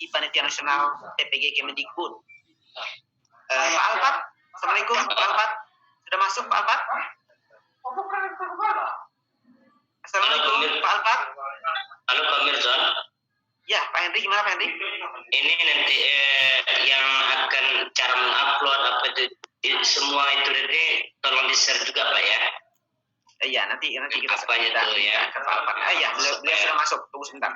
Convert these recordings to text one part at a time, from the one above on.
Panitia Nasional PPG Kemendikbud. Pak Alpat, Assalamualaikum Pak Alpat. Sudah masuk Pak Alpat? Assalamualaikum Pak Alpat. Halo Pak Mirza. Ya, Pak Henry, gimana Pak Henry? Ini nanti yang akan cara mengupload apa itu semua itu nanti tolong di-share juga Pak ya. Iya, nanti kita apa itu ya ke Pak Alpat. Iya, beliau sudah masuk. Tunggu sebentar.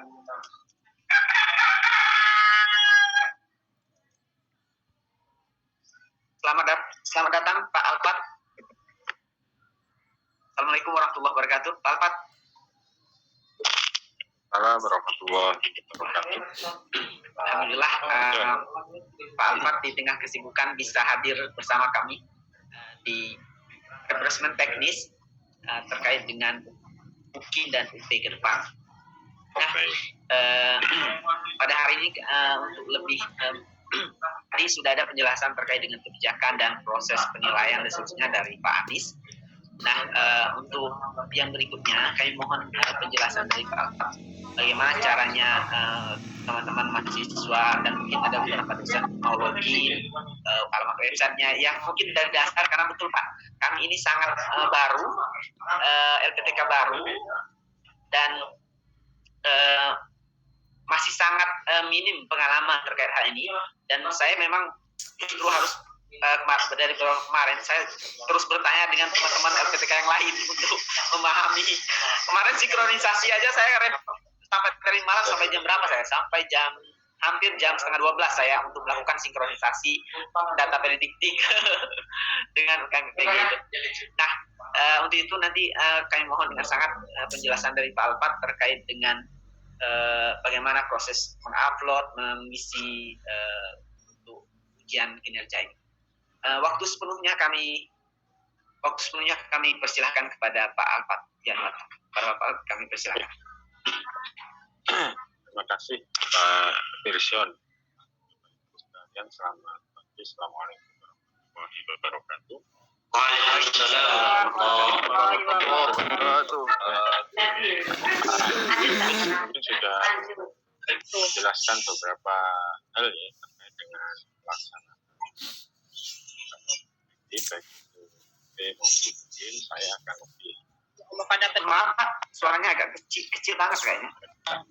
Selamat datang Pak Alpat. Assalamualaikum warahmatullahi wabarakatuh. Pak Alpat. Assalamualaikum warahmatullahi wabarakatuh. Alhamdulillah Pak Alpat di tengah kesibukan bisa hadir bersama kami di refreshment teknis terkait dengan UKI dan UP ke depan. Nah, pada hari ini untuk lebih tadi sudah ada penjelasan terkait dengan kebijakan dan proses penilaian dan seterusnya dari Pak Anies. Nah, untuk yang berikutnya kami mohon penjelasan dari Pak Alpat. Bagaimana caranya teman-teman mahasiswa dan mungkin ada beberapa dosen mau login alamat websitenya yang mungkin dari dasar, karena betul Pak, kami ini sangat baru, LPTK baru dan masih sangat minim pengalaman terkait hal ini, dan saya memang justru harus dari kemarin saya terus bertanya dengan teman-teman LPTK yang lain untuk memahami. Kemarin sinkronisasi aja saya sampai dari malam sampai jam berapa saya? Sampai hampir jam 11:30 saya untuk melakukan sinkronisasi data pendiktik dengan KMPG itu. Nah, untuk itu nanti kami mohon dengan sangat penjelasan dari Pak Alpat terkait dengan bagaimana proses mengupload, mengisi untuk ujian kinerja ini. Waktu sepenuhnya kami persilahkan kepada Pak Alpat. Ya, Pak Alpat kami persilahkan. Terima kasih Pak Pirson. Selamat pagi, Assalamualaikum warahmatullahi wabarakatuh. Waalaikumsalam warahmatullahi wabarakatuh. Ini sudah menjelaskan beberapa hal ya terkait dengan pelaksanaan. Baik itu maupun izin, saya akan lebih. Maaf Pak, suaranya agak kecil banget kayaknya.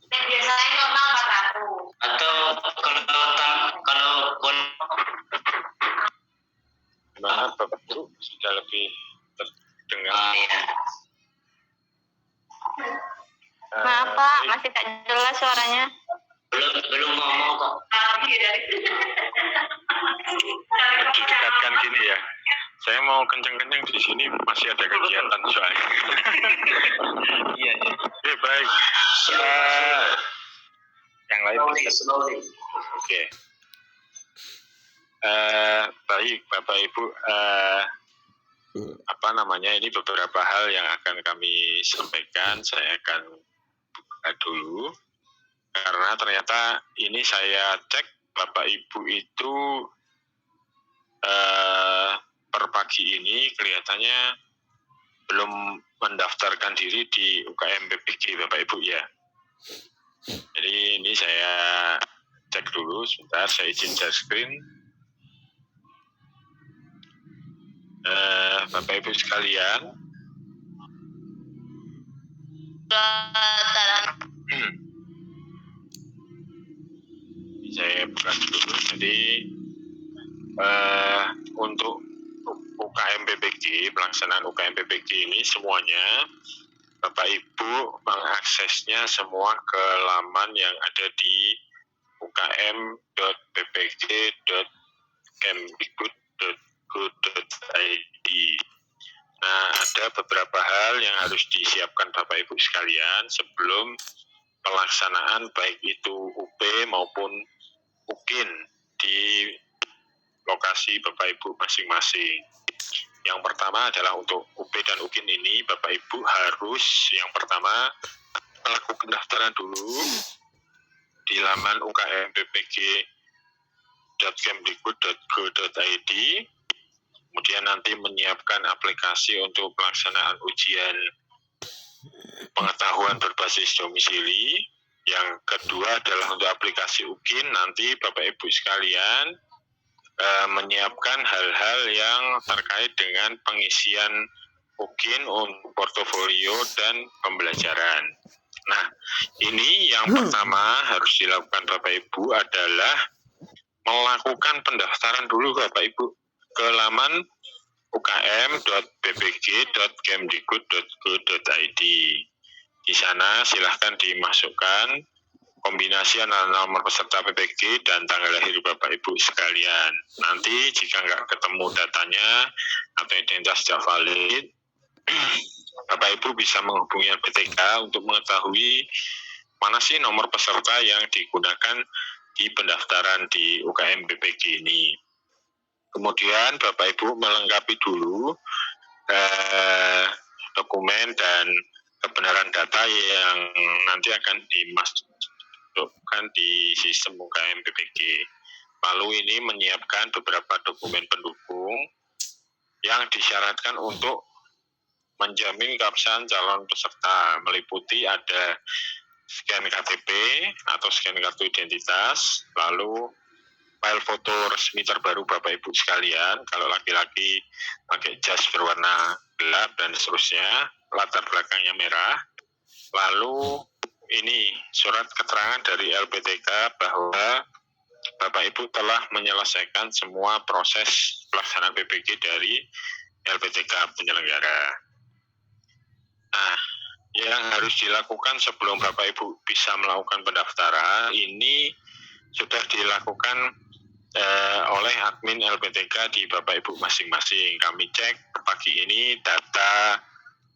Biasanya normal 400. Atau kalau Gimana Bapak Guru sudah lebih terdengar? ya. Maaf Pak, masih tak jelas suaranya. Belum ngomong kok. Didekatkan gini ya. Saya mau kenceng-kenceng di sini masih ada kegiatan soalnya. Iya. Oke, baik. Yang lain. Oke. Baik, Bapak Ibu. Ini beberapa hal yang akan kami sampaikan. Saya akan buka dulu. Karena ternyata ini saya cek Bapak Ibu itu per pagi ini kelihatannya belum mendaftarkan diri di UKM PPG Bapak Ibu ya. Jadi ini saya cek dulu sebentar, saya izin share screen. Bapak Ibu sekalian. Saya buka dulu. Jadi untuk UKM PPG, pelaksanaan UKM PPG ini semuanya Bapak Ibu mengaksesnya semua ke laman yang ada di ukm.ppg.kemdikbud.go.id. Nah, ada beberapa hal yang harus disiapkan Bapak Ibu sekalian sebelum pelaksanaan baik itu UP maupun UKIN di lokasi Bapak Ibu masing-masing. Yang pertama adalah untuk UP dan UKIN ini Bapak Ibu harus yang pertama melakukan pendaftaran dulu di laman ukmppg.kemdikbud.go.id. Kemudian nanti menyiapkan aplikasi untuk pelaksanaan ujian pengetahuan berbasis domisili. Yang kedua adalah untuk aplikasi UKIN, nanti Bapak Ibu sekalian menyiapkan hal-hal yang terkait dengan pengisian UKIN untuk portofolio dan pembelajaran. Nah, ini yang pertama harus dilakukan Bapak Ibu adalah melakukan pendaftaran dulu Bapak Ibu ke laman ukm.bbg.kemdikbud.go.id. Di sana silahkan dimasukkan kombinasi nomor peserta PPG dan tanggal lahir Bapak Ibu sekalian. Nanti jika nggak ketemu datanya atau identitas tidak valid, Bapak Ibu bisa menghubungi LPTK untuk mengetahui mana sih nomor peserta yang digunakan di pendaftaran di UKM PPG ini. Kemudian Bapak Ibu melengkapi dulu dokumen dan kebenaran data yang nanti akan dimasukkan di sistem UKM PPG. Lalu ini menyiapkan beberapa dokumen pendukung yang disyaratkan untuk menjamin keabsahan calon peserta, meliputi ada scan KTP atau scan kartu identitas, lalu file foto resmi terbaru Bapak Ibu sekalian, kalau laki-laki pakai jas berwarna gelap dan seterusnya, latar belakangnya merah. Lalu ini surat keterangan dari LPTK bahwa Bapak Ibu telah menyelesaikan semua proses pelaksanaan PPG dari LPTK penyelenggara. Nah, yang harus dilakukan sebelum Bapak Ibu bisa melakukan pendaftaran ini sudah dilakukan oleh admin LPTK di Bapak Ibu masing-masing. Kami cek pagi ini data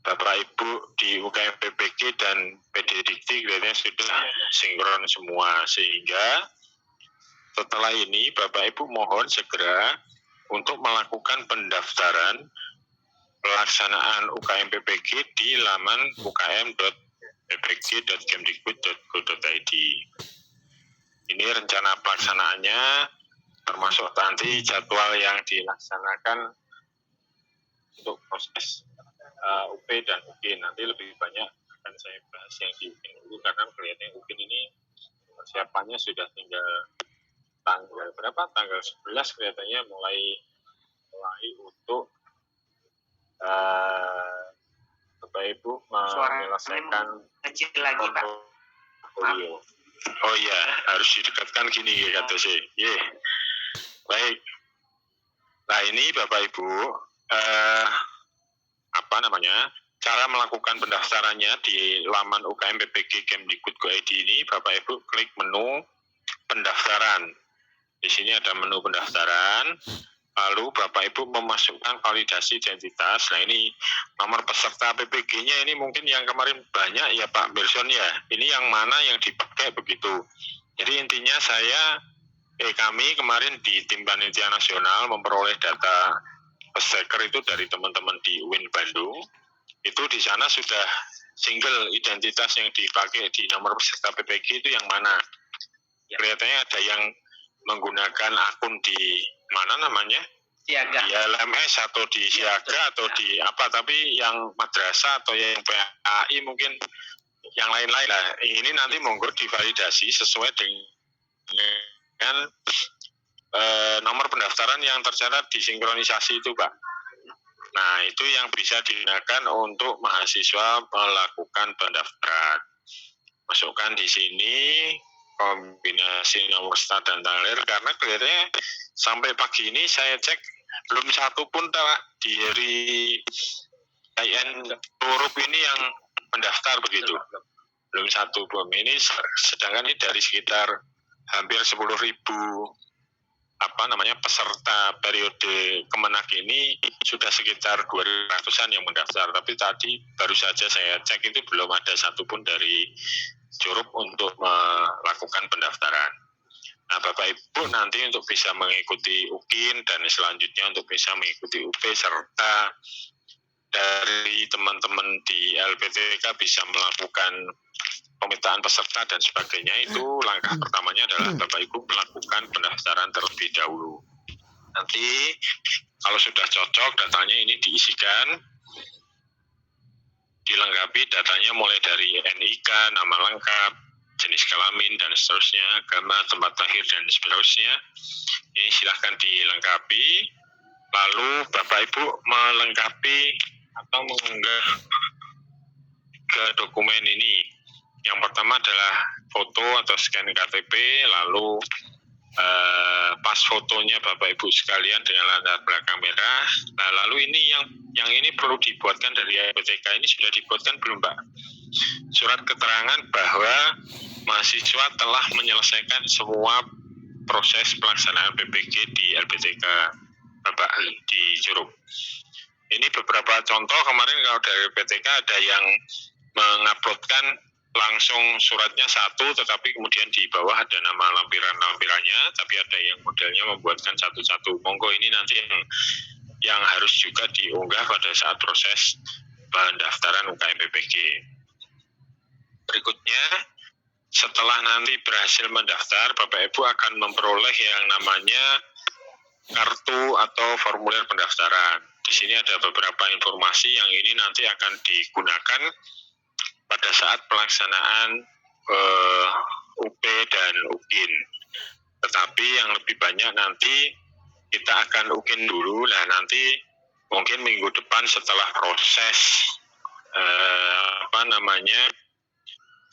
Bapak Ibu di UKM PPG dan PD Dikti kelihatannya sudah sinkron semua, sehingga setelah ini Bapak Ibu mohon segera untuk melakukan pendaftaran pelaksanaan UKM PPG di laman ukm.ppg.kemdikbud.go.id. Ini rencana pelaksanaannya, termasuk nanti jadwal yang dilaksanakan untuk proses UP dan UKIN. Nanti lebih banyak akan saya bahas yang di UKIN dulu, karena kelihatannya UKIN ini persiapannya sudah tinggal tanggal berapa? Tanggal 11 kelihatannya mulai untuk Bapak Ibu menyelesaikan kecil lagi Pak. Oh iya, harus didekatkan gini kata saya. Baik. Nah ini Bapak Ibu, cara melakukan pendaftarannya di laman UKM PPG Kemdikbud.go.id ini, Bapak Ibu klik menu pendaftaran. Di sini ada menu pendaftaran, lalu Bapak Ibu memasukkan validasi identitas. Nah ini nomor peserta PPG-nya ini mungkin yang kemarin banyak ya Pak Berson ya. Ini yang mana yang dipakai begitu. Jadi intinya kami kemarin di tim panitia nasional memperoleh data peserta itu dari teman-teman di UIN Bandung. Itu di sana sudah single identitas yang dipakai di nomor peserta PPG itu yang mana. Kelihatannya ada yang menggunakan akun di mana namanya? Siaga. Di LMS atau di Siaga atau di apa, tapi yang madrasah atau yang PAI mungkin yang lain-lain lah. Ini nanti monggo divalidasi sesuai dengan nomor pendaftaran yang tercatat di sinkronisasi itu Pak. Nah itu yang bisa digunakan untuk mahasiswa melakukan pendaftaran. Masukkan di sini kombinasi nomor start dan tanggal lahir, karena kelihatannya sampai pagi ini saya cek belum satu pun dari IN Turup ini yang mendaftar begitu, belum satu pun. Ini sedangkan ini dari sekitar hampir 10.000 peserta periode Kemenak ini sudah sekitar 200-an yang mendaftar, tapi tadi baru saja saya cek itu belum ada satupun dari Curup untuk melakukan pendaftaran. Nah Bapak Ibu nanti untuk bisa mengikuti UKIN dan selanjutnya untuk bisa mengikuti UP serta dari teman-teman di LPTK bisa melakukan pemetaan peserta dan sebagainya, itu langkah pertamanya adalah Bapak Ibu melakukan pendaftaran terlebih dahulu. Nanti kalau sudah cocok datanya ini diisikan, dilengkapi datanya mulai dari NIK, nama lengkap, jenis kelamin dan seterusnya, agama, tempat lahir dan seterusnya. Ini silahkan dilengkapi. Lalu Bapak Ibu melengkapi atau mengunggah ke dokumen ini. Yang pertama adalah foto atau scan KTP, lalu pas fotonya Bapak Ibu sekalian dengan latar belakang merah. Nah, lalu ini yang ini perlu dibuatkan dari LPTK ini sudah dibuatkan belum, Pak? Surat keterangan bahwa mahasiswa telah menyelesaikan semua proses pelaksanaan PPG di LPTK Bapak di Curup. Ini beberapa contoh kemarin kalau dari LPTK ada yang menguploadkan langsung suratnya satu, tetapi kemudian di bawah ada nama lampiran-lampirannya, tapi ada yang modelnya membuatkan satu-satu. Monggo ini nanti yang harus juga diunggah pada saat proses pendaftaran UKM PPG. Berikutnya, setelah nanti berhasil mendaftar, Bapak Ibu akan memperoleh yang namanya kartu atau formulir pendaftaran. Di sini ada beberapa informasi yang ini nanti akan digunakan pada saat pelaksanaan UP dan UKIN. Tetapi yang lebih banyak nanti kita akan UKIN dulu. Nah, nanti mungkin minggu depan setelah proses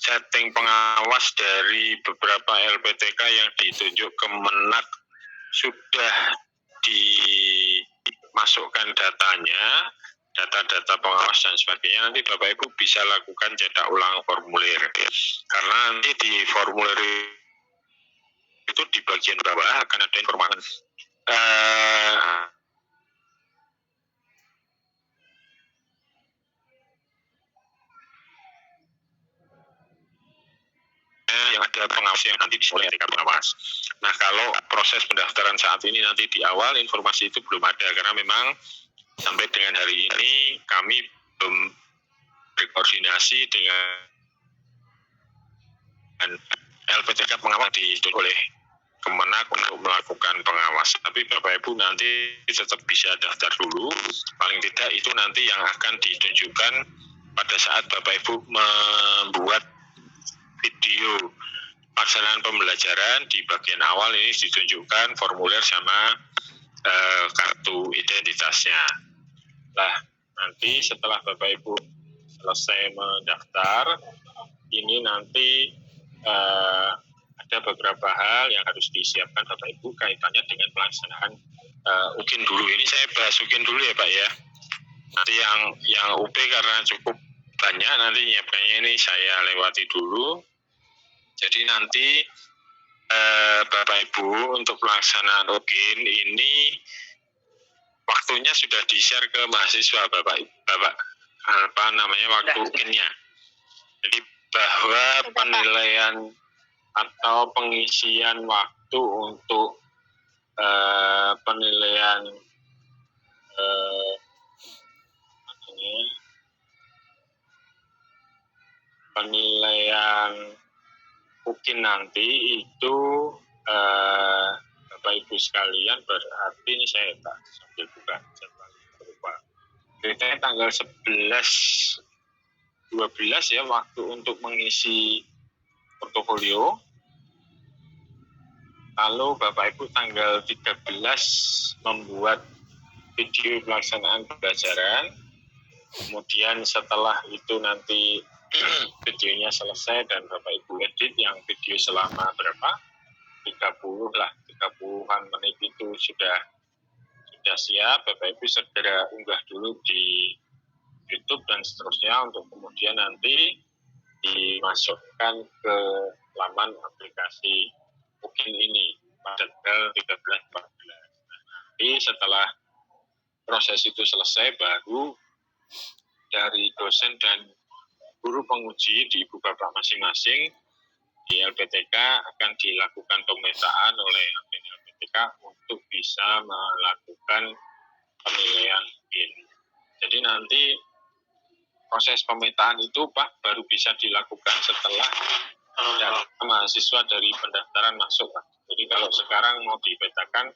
setting pengawas dari beberapa LPTK yang ditunjuk Kemenak sudah dimasukkan datanya, data-data pengawas dan sebagainya, nanti Bapak Ibu bisa lakukan cetak ulang formulir. Karena nanti di formulir itu di bagian bawah akan ada informasi yang ada pengawas yang nanti disoleh oleh pengawas. Nah, kalau proses pendaftaran saat ini nanti di awal informasi itu belum ada karena memang sampai dengan hari ini kami belum berkoordinasi dengan LPTK pengawas ditunjuk oleh Kemenak untuk melakukan pengawas. Tapi Bapak Ibu nanti tetap bisa daftar dulu. Paling tidak itu nanti yang akan ditunjukkan pada saat Bapak Ibu membuat video pelaksanaan pembelajaran. Di bagian awal ini ditunjukkan formulir sama kartu identitasnya. Nah, nanti setelah Bapak Ibu selesai mendaftar, ini nanti ada beberapa hal yang harus disiapkan Bapak Ibu kaitannya dengan pelaksanaan UKIN dulu. Ini saya bahas UKIN dulu ya Pak ya. Nanti yang UP karena cukup banyak nanti nyiapkannya ini saya lewati dulu. Jadi nanti Bapak Ibu untuk pelaksanaan UKIN ini waktunya sudah di-share ke mahasiswa Bapak waktu UKIN-nya. Jadi bahwa penilaian atau pengisian waktu untuk penilaian UKIN nanti itu Bapak Ibu sekalian berarti ini saya tak sambil buka lupa. Ceritanya tanggal 12 ya waktu untuk mengisi portofolio. Lalu Bapak Ibu tanggal 13 membuat video pelaksanaan pembelajaran. Kemudian setelah itu nanti videonya selesai dan Bapak Ibu edit yang video selama berapa? 30-an menit itu sudah siap. Bapak Ibu segera unggah dulu di YouTube dan seterusnya untuk kemudian nanti dimasukkan ke laman aplikasi UKIN ini pada tanggal 13-14. Nanti setelah proses itu selesai baru dari dosen dan guru penguji di ibu bapak masing-masing di LPTK akan dilakukan pemetaan oleh admin LPTK untuk bisa melakukan penilaian UKIN. Jadi nanti proses pemetaan itu Pak baru bisa dilakukan setelah mahasiswa dari pendaftaran masuk Pak. Jadi kalau sekarang mau dipetakan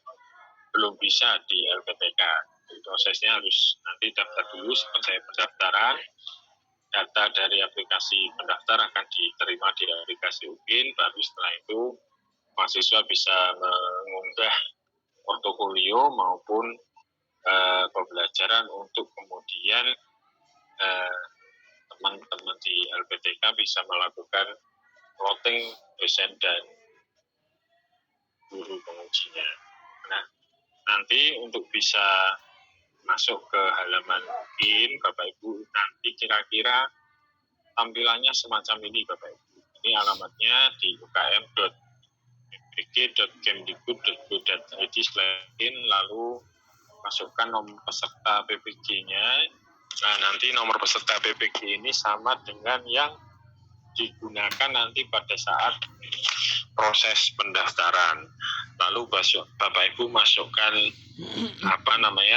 belum bisa di LPTK. Jadi prosesnya harus nanti daftar dulu selesai pendaftaran data dari aplikasi pendaftar akan diterima di aplikasi UKIN, baru setelah itu mahasiswa bisa mengunggah portofolio maupun pembelajaran untuk kemudian teman-teman di LPTK bisa melakukan plotting dosen dan guru pengujinya. Nah, nanti untuk bisa masuk ke halaman UKIN, Bapak Ibu, nanti kira-kira tampilannya semacam ini, Bapak Ibu. Ini alamatnya di ukm.bg.kemdikbud.go.id/in, lalu masukkan nomor peserta PPG-nya. Nah, nanti nomor peserta PPG ini sama dengan yang digunakan nanti pada saat proses pendaftaran. Lalu Bapak Ibu masukkan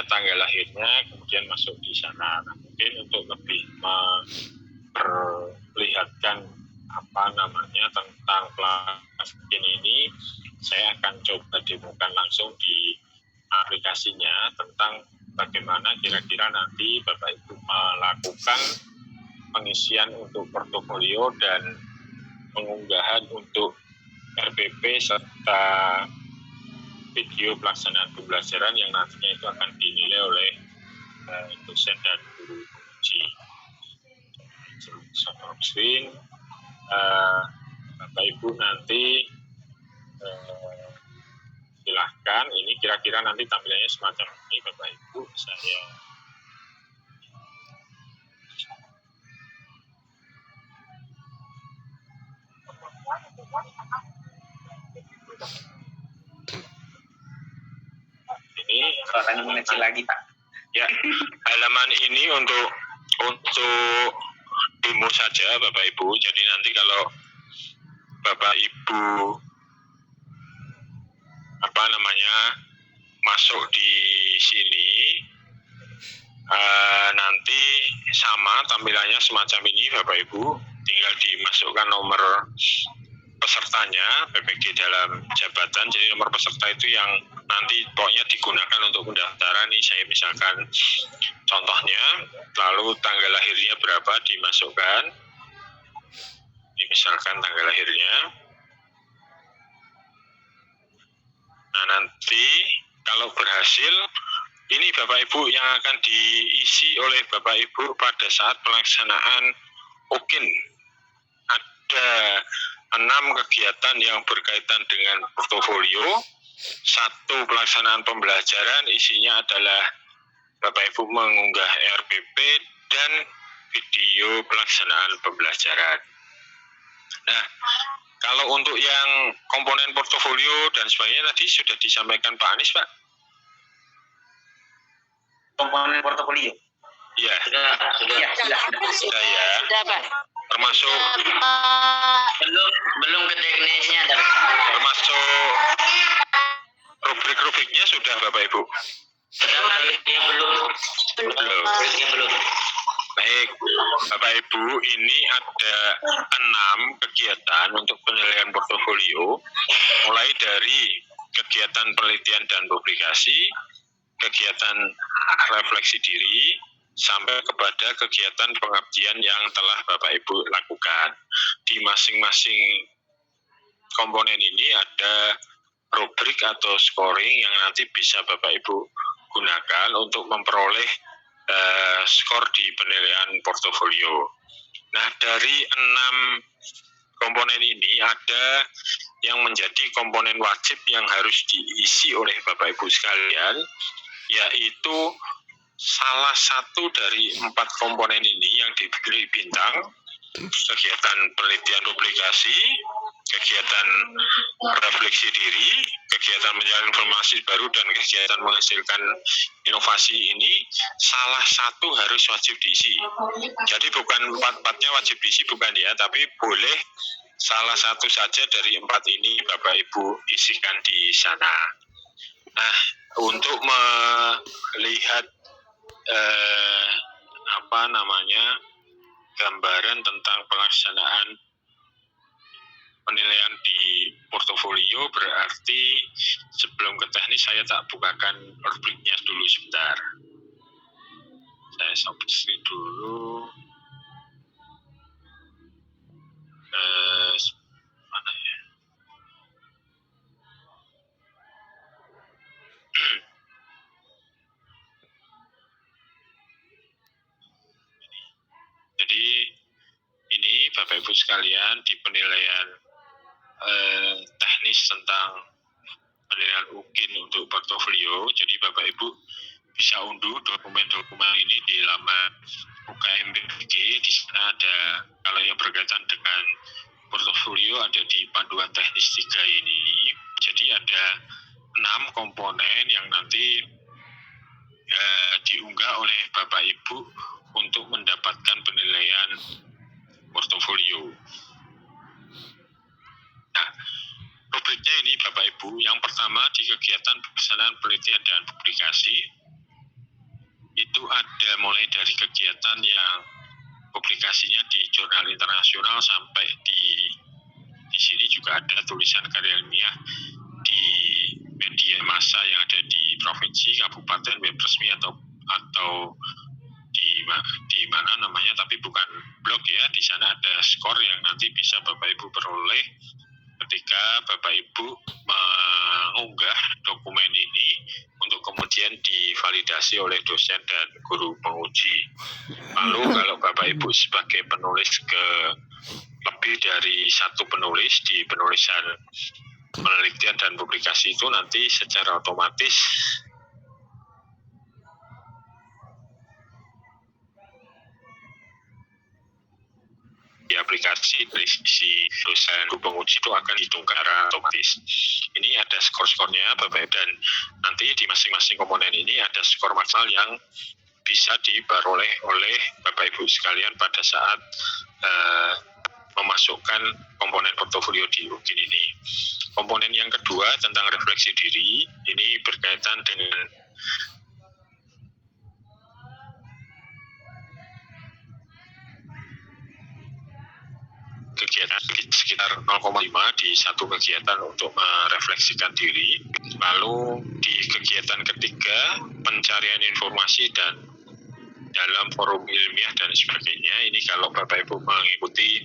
tanggal lahirnya, kemudian masuk di sana. Nah, mungkin untuk lebih memperlihatkan tentang pelaksanaan ini, saya akan coba demokan langsung di aplikasinya tentang bagaimana kira-kira nanti Bapak Ibu melakukan pengisian untuk portofolio dan pengunggahan untuk RPP serta video pelaksanaan pembelajaran yang nantinya itu akan dinilai oleh dosen dan guru penguji. Screen, Bapak Ibu nanti silahkan, ini kira-kira nanti tampilannya semacam ini, Bapak Ibu. Saya ini Suaranya mengecil lagi, Pak. ya, halaman ini untuk demo saja, Bapak Ibu. Jadi nanti kalau Bapak Ibu masuk di sini, nanti sama tampilannya semacam ini, Bapak Ibu. Tinggal dimasukkan nomor pesertanya, PPG dalam jabatan. Jadi nomor peserta itu yang nanti pokoknya digunakan untuk pendaftaran. Ini saya misalkan contohnya, lalu tanggal lahirnya berapa dimasukkan. Ini misalkan tanggal lahirnya. Nah, nanti kalau berhasil, ini Bapak Ibu yang akan diisi oleh Bapak Ibu pada saat pelaksanaan UKIN. Ada 6 kegiatan yang berkaitan dengan portofolio. 1 pelaksanaan pembelajaran, isinya adalah Bapak Ibu mengunggah RPP dan video pelaksanaan pembelajaran. Nah, kalau untuk yang komponen portofolio dan sebagainya tadi sudah disampaikan Pak Anies, Pak? Komponen portofolio. Ya. Sudah ya. Sudah, Pak. Termasuk belum ke teknisnya, termasuk rubrik-rubriknya sudah Bapak Ibu? belum. Baik, Bapak Ibu, ini ada 6 kegiatan untuk penilaian portofolio, mulai dari kegiatan penelitian dan publikasi, kegiatan refleksi diri, sampai kepada kegiatan pengabdian yang telah Bapak Ibu lakukan. Di masing-masing komponen ini ada rubrik atau scoring yang nanti bisa Bapak Ibu gunakan untuk memperoleh skor di penilaian portofolio. Nah, dari 6 komponen ini ada yang menjadi komponen wajib yang harus diisi oleh Bapak Ibu sekalian, yaitu salah satu dari 4 komponen ini yang diberi bintang: kegiatan penelitian publikasi, kegiatan refleksi diri, kegiatan mencari informasi baru, dan kegiatan menghasilkan inovasi. Ini salah satu harus wajib diisi. Jadi bukan 4-4-nya wajib diisi, bukan ya, tapi boleh salah satu saja dari 4 ini Bapak Ibu isikan di sana. Nah, untuk melihat gambaran tentang pelaksanaan penilaian di portofolio, berarti sebelum ke teknis saya tak bukakan rubriknya dulu sebentar. Saya stop screen dulu. Bapak Ibu sekalian di penilaian teknis tentang penilaian UKIN untuk portofolio. Jadi Bapak Ibu bisa unduh dokumen-dokumen ini di laman UKM BPG. Di sana ada, kalau yang berkaitan dengan portofolio ada di panduan teknis 3 ini. Jadi ada 6 komponen yang nanti diunggah oleh Bapak Ibu untuk mendapatkan penilaian portofolio. Nah, rubriknya ini Bapak Ibu, yang pertama di kegiatan pelaksanaan penelitian dan publikasi, itu ada mulai dari kegiatan yang publikasinya di jurnal internasional sampai di sini juga ada tulisan karya ilmiah di media massa yang ada di provinsi, kabupaten, web resmi atau di mana namanya, tapi bukan blog ya. Di sana ada skor yang nanti bisa Bapak Ibu peroleh ketika Bapak Ibu mengunggah dokumen ini untuk kemudian divalidasi oleh dosen dan guru penguji. Lalu kalau Bapak Ibu sebagai penulis lebih dari satu penulis di penulisan penelitian dan publikasi itu, nanti secara otomatis di aplikasi dari sisi dosen guru penguji itu akan dihitung secara otomatis. Ini ada skor-skornya Bapak Ibu, dan nanti di masing-masing komponen ini ada skor maksimal yang bisa diperoleh oleh Bapak Ibu sekalian pada saat memasukkan komponen portofolio di UKIN ini. Komponen yang kedua tentang refleksi diri, ini berkaitan dengan kegiatan sekitar 0,5 di satu kegiatan untuk merefleksikan diri. Lalu di kegiatan ketiga, pencarian informasi dan dalam forum ilmiah dan sebagainya. Ini kalau Bapak Ibu mengikuti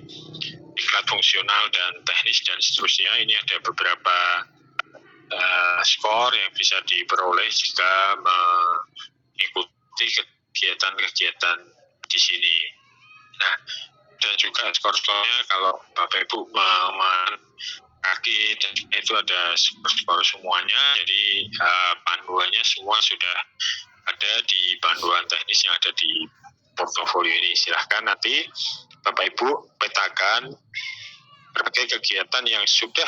diklat fungsional dan teknis dan seterusnya, ini ada beberapa skor yang bisa diperoleh jika mengikuti kegiatan-kegiatan di sini. Nah, dan juga skor-skornya kalau Bapak Ibu kaki dan itu ada skor semuanya. Jadi panduannya semua sudah ada di panduan teknis yang ada di portofolio ini. Silahkan nanti Bapak Ibu petakan berbagai kegiatan yang sudah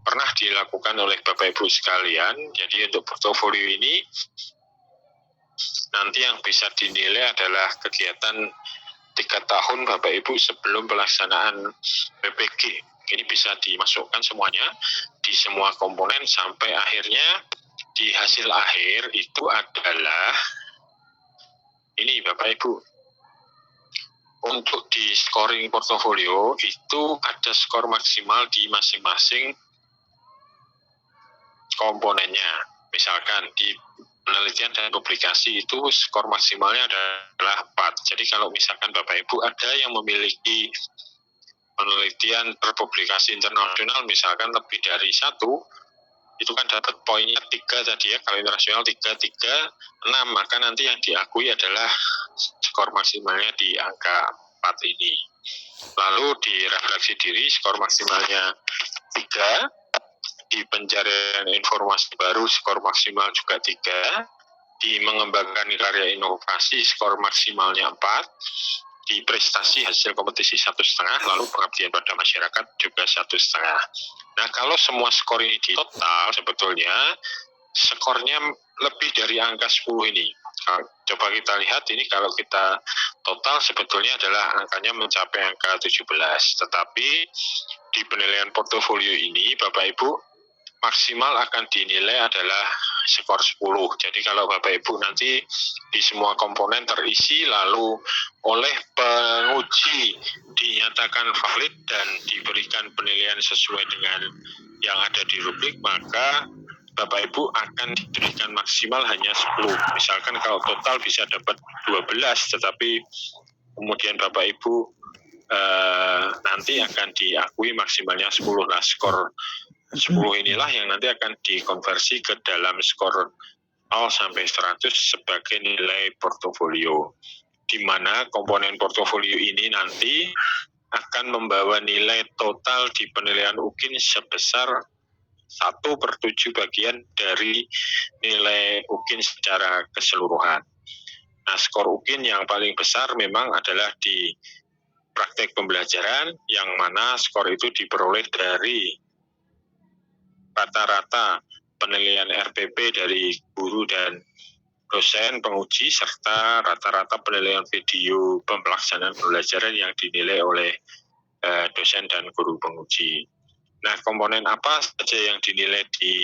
pernah dilakukan oleh Bapak Ibu sekalian. Jadi untuk portofolio ini nanti yang bisa dinilai adalah kegiatan 3 tahun Bapak Ibu sebelum pelaksanaan PPG. Ini bisa dimasukkan semuanya di semua komponen sampai akhirnya di hasil akhir itu adalah ini Bapak Ibu. Untuk di scoring portofolio itu ada skor maksimal di masing-masing komponennya. Misalkan di penelitian dan publikasi itu skor maksimalnya adalah 4. Jadi kalau misalkan Bapak Ibu ada yang memiliki penelitian berpublikasi internasional misalkan lebih dari 1, itu kan dapat poinnya 3 tadi ya, kalau internasional 3, 6, maka nanti yang diakui adalah skor maksimalnya di angka 4 ini. Lalu di refleksi diri skor maksimalnya 3, di pencarian informasi baru skor maksimal juga 3, di mengembangkan karya inovasi skor maksimalnya 4, di prestasi hasil kompetisi 1,5, lalu pengabdian pada masyarakat juga 1,5. Nah, kalau semua skor ini di total sebetulnya skornya lebih dari angka 10 ini. Coba kita lihat ini, kalau kita total sebetulnya adalah angkanya mencapai angka 17. Tetapi di penilaian portofolio ini Bapak Ibu maksimal akan dinilai adalah skor 10. Jadi kalau Bapak Ibu nanti di semua komponen terisi lalu oleh penguji dinyatakan valid dan diberikan penilaian sesuai dengan yang ada di rubrik, maka Bapak Ibu akan diberikan maksimal hanya 10. Misalkan kalau total bisa dapat 12, tetapi kemudian Bapak Ibu nanti akan diakui maksimalnya 10. Nah, skor 10 inilah yang nanti akan dikonversi ke dalam skor 0 sampai 100 sebagai nilai portofolio, di mana komponen portofolio ini nanti akan membawa nilai total di penilaian UKIN sebesar 1/7 bagian dari nilai UKIN secara keseluruhan. Nah, skor UKIN yang paling besar memang adalah di praktek pembelajaran, yang mana skor itu diperoleh dari rata-rata penilaian RPP dari guru dan dosen penguji, serta rata-rata penilaian video pelaksanaan pembelajaran yang dinilai oleh dosen dan guru penguji. Nah, komponen apa saja yang dinilai di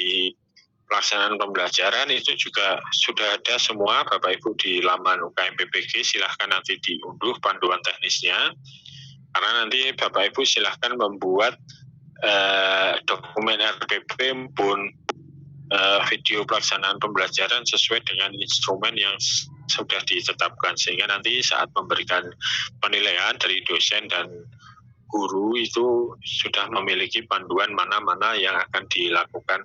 pelaksanaan pembelajaran itu juga sudah ada semua Bapak Ibu di laman UKM PPG. Silahkan nanti diunduh panduan teknisnya, karena nanti Bapak Ibu silahkan membuat dokumen RPP maupun video pelaksanaan pembelajaran sesuai dengan instrumen yang sudah ditetapkan, sehingga nanti saat memberikan penilaian dari dosen dan guru itu sudah memiliki panduan mana-mana yang akan dilakukan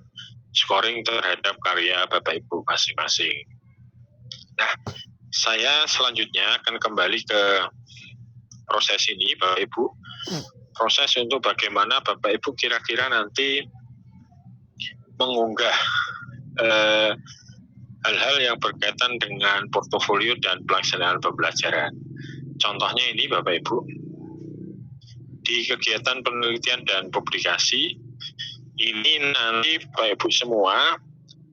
scoring terhadap karya Bapak Ibu masing-masing. Nah, saya selanjutnya akan kembali ke proses ini Bapak Ibu. Proses untuk bagaimana Bapak Ibu kira-kira nanti mengunggah hal-hal yang berkaitan dengan portofolio dan pelaksanaan pembelajaran. Contohnya ini Bapak Ibu, di kegiatan penelitian dan publikasi, ini nanti Bapak Ibu semua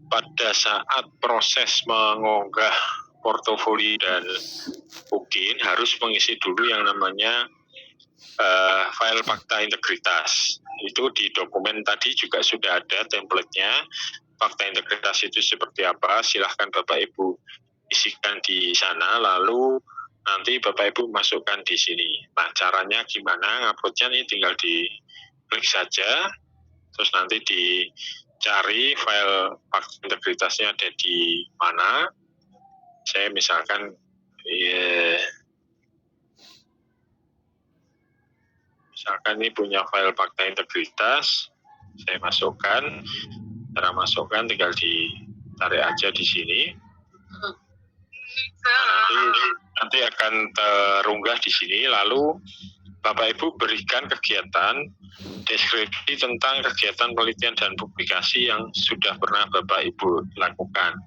pada saat proses mengunggah portofolio dan UKIN harus mengisi dulu yang namanya file fakta integritas. Itu di dokumen tadi juga sudah ada template-nya. Fakta integritas itu seperti apa, silahkan Bapak Ibu isikan di sana, lalu nanti Bapak Ibu masukkan di sini. Nah, caranya gimana nguploadnya, nih tinggal di klik saja, terus nanti dicari file fakta integritasnya ada di mana. Saya misalkan misalkan ini punya file fakta integritas, saya masukkan. Cara masukkan tinggal ditarik aja di sini. Nanti akan terunggah di sini. Lalu Bapak Ibu berikan kegiatan deskripsi tentang kegiatan penelitian dan publikasi yang sudah pernah Bapak Ibu lakukan.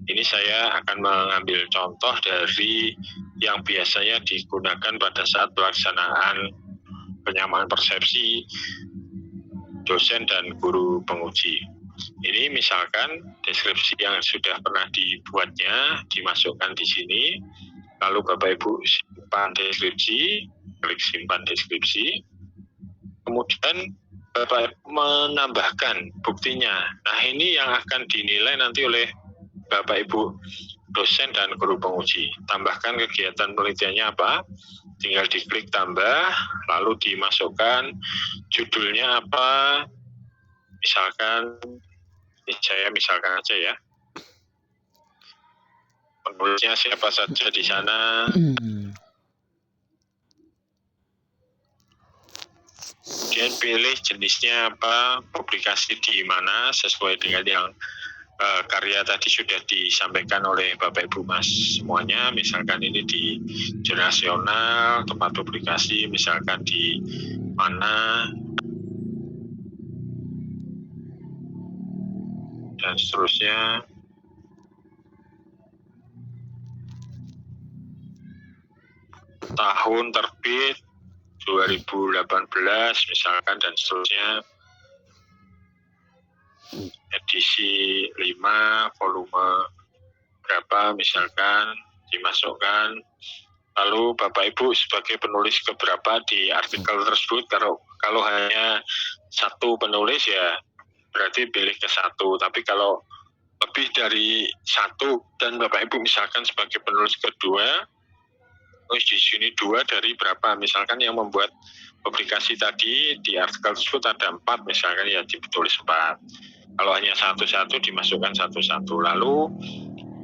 Ini saya akan mengambil contoh dari yang biasanya digunakan pada saat pelaksanaan penyamaan persepsi dosen dan guru penguji. Ini misalkan deskripsi yang sudah pernah dibuatnya dimasukkan di sini, lalu Bapak Ibu simpan deskripsi, klik simpan deskripsi, kemudian Bapak Ibu menambahkan buktinya. Nah, ini yang akan dinilai nanti oleh Bapak Ibu dosen dan guru penguji. Tambahkan kegiatan penelitiannya apa, tinggal diklik tambah, lalu dimasukkan judulnya apa, misalkan, saya misalkan aja ya, penulisnya siapa saja di sana, kemudian pilih jenisnya apa, publikasi di mana sesuai dengan yang karya tadi sudah disampaikan oleh Bapak Ibu Mas semuanya. Misalkan ini di Jurnal Nasional, tempat publikasi misalkan di mana, dan seterusnya. Tahun terbit 2018 misalkan, dan seterusnya. Edisi 5 volume berapa misalkan dimasukkan. Lalu Bapak Ibu sebagai penulis keberapa di artikel tersebut, kalau hanya satu penulis ya berarti pilih ke satu, tapi kalau lebih dari satu dan Bapak Ibu misalkan sebagai penulis kedua, terus di sini 2 dari berapa, misalkan yang membuat publikasi tadi di artikel tersebut ada 4 misalkan, ya ditulis 4. Kalau hanya satu-satu dimasukkan satu-satu. Lalu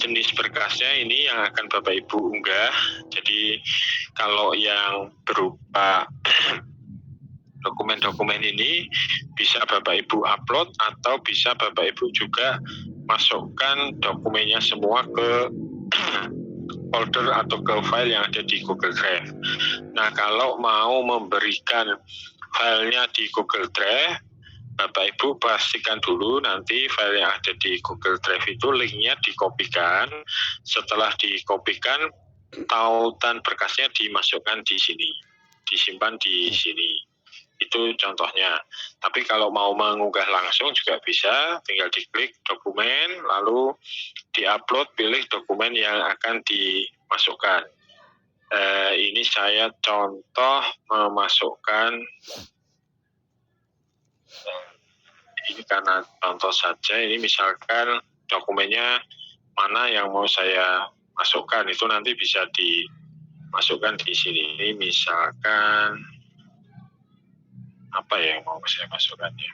jenis berkasnya ini yang akan Bapak Ibu unggah. Jadi kalau yang berupa dokumen-dokumen ini bisa Bapak Ibu upload, atau bisa Bapak Ibu juga masukkan dokumennya semua ke folder atau ke file yang ada di Google Drive. Nah, kalau mau memberikan filenya di Google Drive, Bapak Ibu pastikan dulu nanti file yang ada di Google Drive itu linknya dikopikan. Setelah dikopikan, tautan berkasnya dimasukkan di sini, disimpan di sini. Itu contohnya. Tapi kalau mau mengunggah langsung juga bisa, tinggal diklik dokumen, lalu diupload, pilih dokumen yang akan dimasukkan. Ini saya contoh memasukkan, ini karena contoh saja, ini misalkan dokumennya mana yang mau saya masukkan, itu nanti bisa dimasukkan di sini. Ini misalkan apa yang mau saya masukkan ya.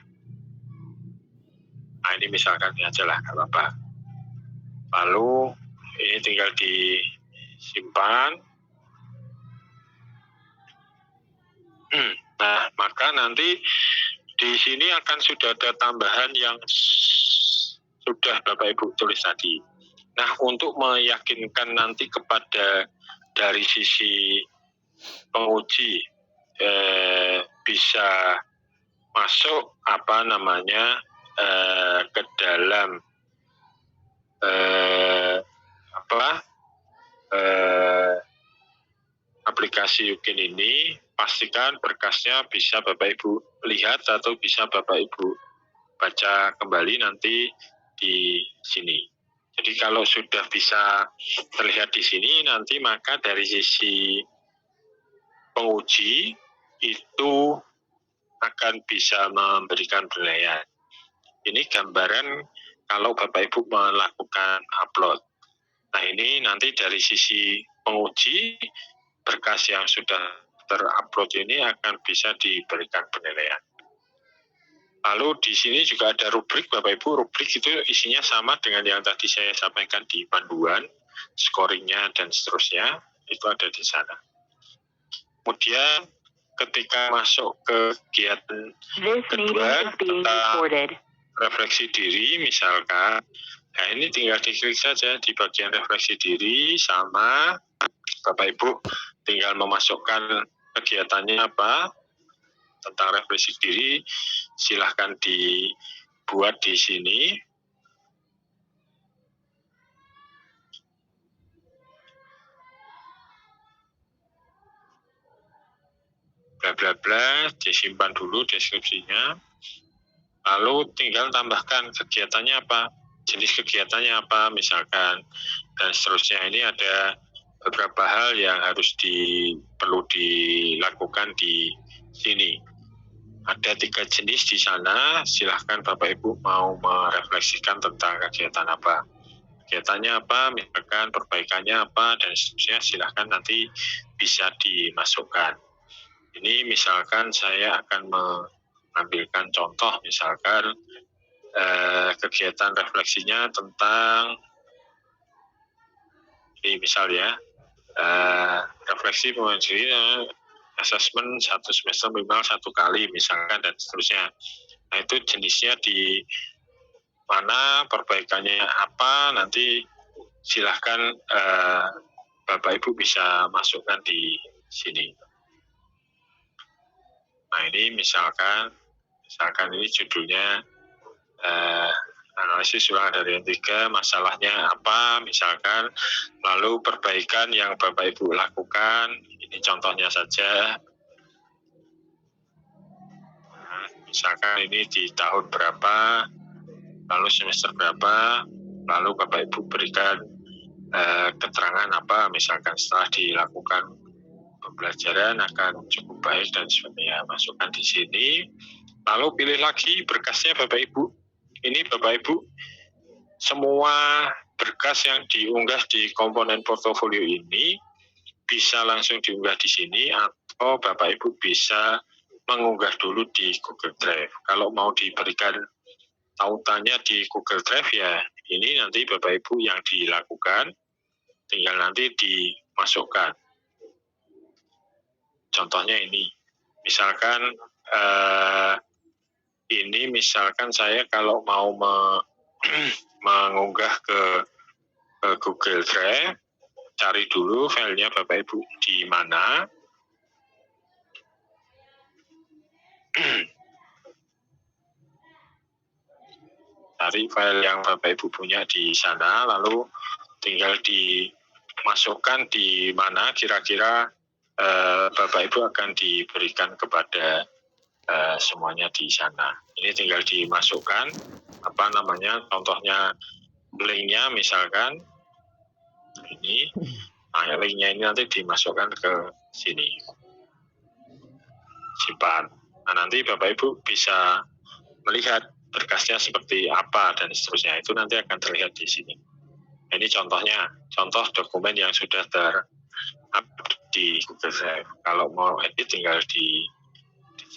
Nah, ini misalkan ini aja lah, nggak apa-apa. Lalu ini tinggal disimpan. Nah, maka nanti di sini akan sudah ada tambahan yang sudah Bapak Ibu tulis tadi. Nah, untuk meyakinkan nanti kepada dari sisi penguji bisa masuk ke dalam aplikasi Yukin ini, pastikan berkasnya bisa Bapak Ibu lihat atau bisa Bapak Ibu baca kembali nanti di sini. Jadi kalau sudah bisa terlihat di sini, nanti maka dari sisi penguji itu akan bisa memberikan penilaian. Ini gambaran kalau Bapak Ibu melakukan upload. Nah, ini nanti dari sisi penguji, berkas yang sudah terupload ini akan bisa diberikan penilaian. Lalu di sini juga ada rubrik, Bapak Ibu. Rubrik itu isinya sama dengan yang tadi saya sampaikan di panduan, scoringnya dan seterusnya, itu ada di sana. Kemudian ketika masuk ke kegiatan kedua, tentang refleksi diri misalkan, nah ini tinggal diklik saja di bagian refleksi diri, sama Bapak Ibu tinggal memasukkan kegiatannya apa, tentang refleksi diri, silahkan dibuat di sini. Bla bla bla, disimpan dulu deskripsinya. Lalu tinggal tambahkan kegiatannya apa, jenis kegiatannya apa misalkan, dan seterusnya. Ini ada beberapa hal yang harus perlu dilakukan di sini. Ada 3 jenis di sana, silahkan Bapak Ibu mau merefleksikan tentang kegiatan apa. Kegiatannya apa, misalkan perbaikannya apa, dan seterusnya, silahkan nanti bisa dimasukkan. Ini misalkan saya akan mengambilkan contoh, misalkan kegiatan refleksinya tentang, ini misal ya, refleksi mengenai assessment 1 semester minimal 1 kali misalkan, dan seterusnya. Nah, itu jenisnya di mana, perbaikannya apa, nanti silahkan Bapak Ibu bisa masukkan di sini. Nah, ini misalkan ini judulnya analisis ulang dari yang 3, masalahnya apa misalkan, lalu perbaikan yang Bapak Ibu lakukan, ini contohnya saja. Nah, misalkan ini di tahun berapa, lalu semester berapa, lalu Bapak Ibu berikan keterangan apa, misalkan setelah dilakukan pembelajaran akan cukup baik dan sebagainya, masukkan di sini. Lalu pilih lagi berkasnya Bapak Ibu. Ini Bapak Ibu, semua berkas yang diunggah di komponen portofolio ini bisa langsung diunggah di sini, atau Bapak Ibu bisa mengunggah dulu di Google Drive. Kalau mau diberikan tautannya di Google Drive, ya ini nanti Bapak Ibu yang dilakukan, tinggal nanti dimasukkan. Contohnya ini, misalkan ini misalkan saya kalau mau mengunggah ke Google Drive, cari dulu filenya Bapak Ibu di mana. Cari file yang Bapak Ibu punya di sana, lalu tinggal dimasukkan di mana kira-kira Bapak Ibu akan diberikan kepada semuanya di sana. Ini tinggal dimasukkan, contohnya linknya misalkan ini, nah linknya ini nanti dimasukkan ke sini, simpan. Nah nanti Bapak Ibu bisa melihat berkasnya seperti apa dan seterusnya, itu nanti akan terlihat di sini. Ini contohnya, contoh dokumen yang sudah ter-upload di Google Drive. Kalau mau edit tinggal di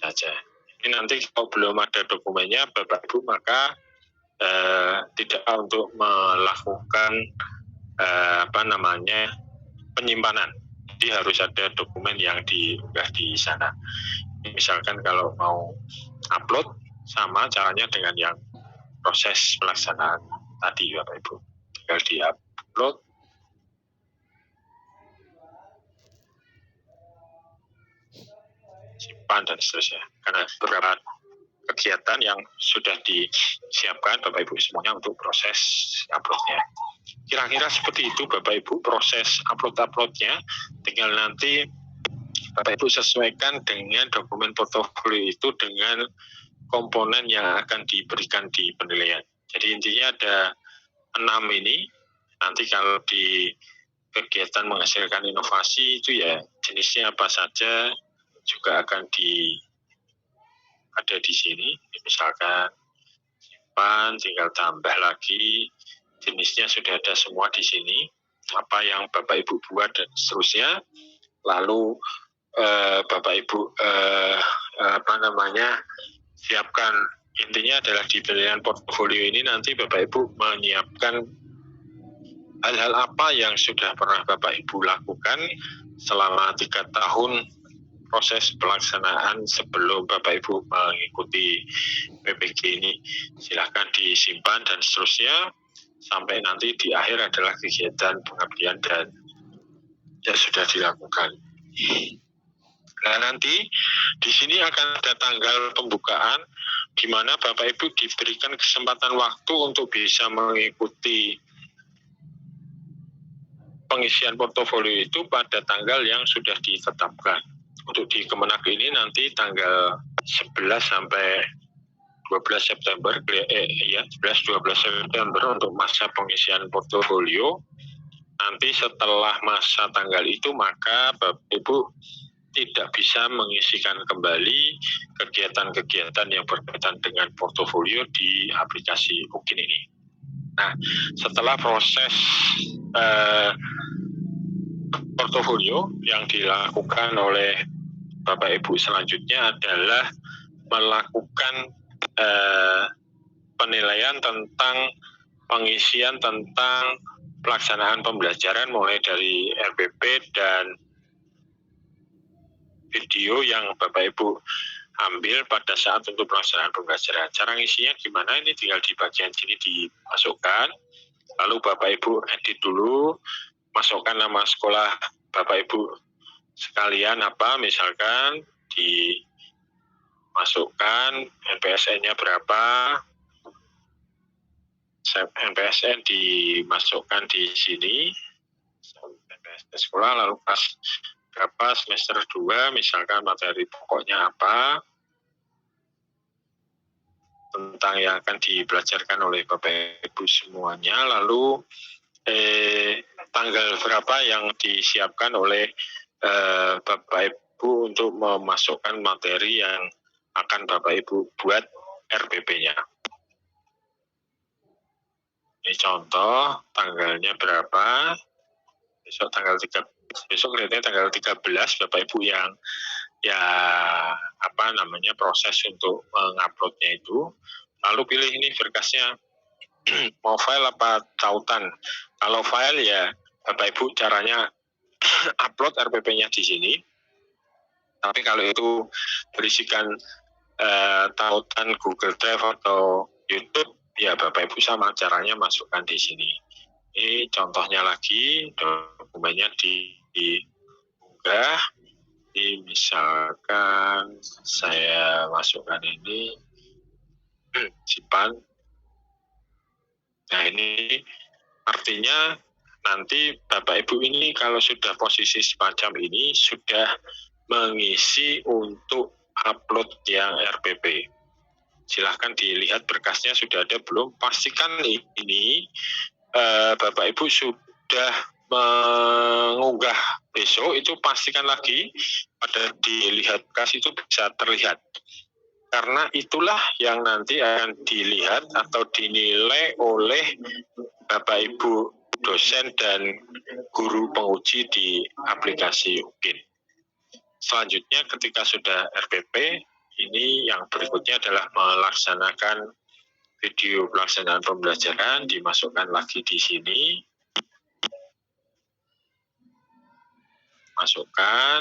saja. Ini nanti kalau belum ada dokumennya Bapak Ibu maka tidak untuk melakukan penyimpanan. Jadi harus ada dokumen yang diunggah di sana. Misalkan kalau mau upload, sama caranya dengan yang proses pelaksanaan tadi Bapak Ibu. Tinggal di-upload. Simpan dan seterusnya. Karena beberapa kegiatan yang sudah disiapkan Bapak Ibu semuanya untuk proses uploadnya. Kira-kira seperti itu Bapak Ibu proses upload-uploadnya. Tinggal nanti Bapak Ibu sesuaikan dengan dokumen portofolio itu dengan komponen yang akan diberikan di penilaian. Jadi intinya ada 6 ini. Nanti kalau di kegiatan menghasilkan inovasi itu ya jenisnya apa saja juga akan ada di sini. Misalkan simpan, tinggal tambah lagi. Jenisnya sudah ada semua di sini. Apa yang Bapak Ibu buat dan seterusnya. Lalu Bapak Ibu siapkan. Intinya adalah di penilaian portofolio ini nanti Bapak Ibu menyiapkan hal-hal apa yang sudah pernah Bapak Ibu lakukan selama 3 tahun proses pelaksanaan sebelum Bapak Ibu mengikuti PPG ini. Silahkan disimpan dan seterusnya sampai nanti di akhir adalah kegiatan pengabdian dan yang sudah dilakukan. Nah nanti di sini akan ada tanggal pembukaan di mana Bapak Ibu diberikan kesempatan waktu untuk bisa mengikuti pengisian portofolio itu pada tanggal yang sudah ditetapkan. Untuk di Kemenak ini nanti tanggal 11 sampai 12 September, 11-12 September untuk masa pengisian portofolio. Nanti setelah masa tanggal itu maka Bapak Ibu tidak bisa mengisikan kembali kegiatan-kegiatan yang berkaitan dengan portofolio di aplikasi Ukin ini. Nah, setelah proses portofolio yang dilakukan oleh Bapak Ibu selanjutnya adalah melakukan penilaian tentang pengisian tentang pelaksanaan pembelajaran mulai dari RPP dan video yang Bapak Ibu ambil pada saat untuk pelaksanaan pembelajaran. Cara ngisinya gimana? Ini tinggal di bagian sini dimasukkan. Lalu Bapak Ibu edit dulu, masukkan nama sekolah Bapak Ibu sekalian apa, misalkan dimasukkan NPSN-nya berapa, NPSN dimasukkan di sini, NPSN sekolah, lalu kelas berapa, semester 2, misalkan materi pokoknya apa, tentang yang akan dibelajarkan oleh Bapak Ibu semuanya, lalu tanggal berapa yang disiapkan oleh Bapak Ibu untuk memasukkan materi yang akan Bapak Ibu buat RPP-nya. Ini contoh, tanggalnya berapa, besok kelihatannya tanggal 13 Bapak Ibu yang proses untuk menguploadnya itu. Lalu pilih ini berkasnya mau file apa tautan. Kalau file ya Bapak Ibu caranya upload RPP-nya di sini. Tapi kalau itu berisikan tautan Google Drive atau YouTube, ya Bapak Ibu sama caranya masukkan di sini. Ini contohnya lagi, dokumennya diunggah. Ini misalkan saya masukkan ini simpan. Nah ini artinya nanti Bapak Ibu ini kalau sudah posisi semacam ini sudah mengisi untuk upload yang RPP. Silahkan dilihat berkasnya sudah ada belum. Pastikan ini Bapak Ibu sudah mengunggah besok, itu pastikan lagi pada dilihat berkas itu bisa terlihat. Karena itulah yang nanti akan dilihat atau dinilai oleh Bapak Ibu dosen dan guru penguji di aplikasi UKIN. Selanjutnya ketika sudah RPP, ini yang berikutnya adalah melaksanakan video pelaksanaan pembelajaran, dimasukkan lagi di sini. Masukkan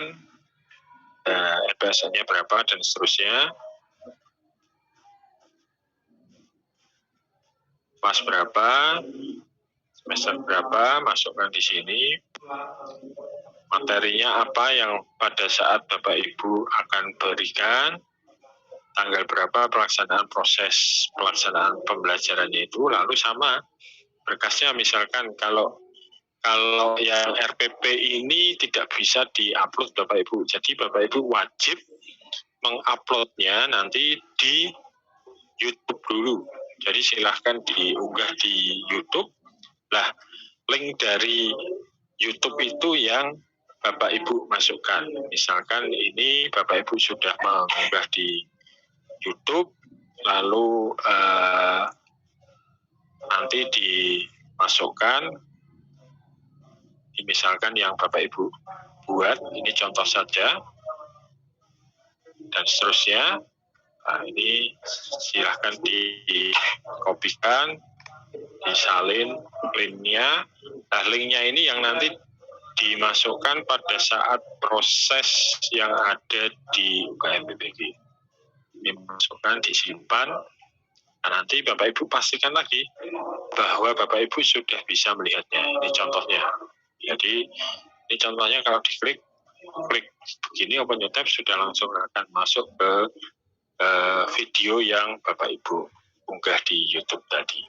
EPS-nya berapa dan seterusnya. Pas berapa, semester berapa, masukkan di sini. Materinya apa yang pada saat Bapak Ibu akan berikan, tanggal berapa proses pelaksanaan pembelajarannya itu, lalu sama berkasnya. Misalkan kalau yang RPP ini tidak bisa diupload Bapak Ibu, jadi Bapak Ibu wajib menguploadnya nanti di YouTube dulu. Jadi silahkan diunggah di YouTube. Lah, link dari YouTube itu yang Bapak Ibu masukkan. Misalkan ini Bapak Ibu sudah mengunggah di YouTube, lalu nanti dimasukkan. Misalkan yang Bapak Ibu buat, ini contoh saja, dan seterusnya. Nah, ini silahkan dikopikan, disalin linknya. Nah, linknya ini yang nanti dimasukkan pada saat proses yang ada di UKM BPG. Dimasukkan, disimpan. Nah, nanti Bapak Ibu pastikan lagi bahwa Bapak Ibu sudah bisa melihatnya. Ini contohnya. Jadi ini contohnya kalau klik begini Open Your Tab sudah langsung akan masuk ke video yang Bapak Ibu unggah di YouTube tadi.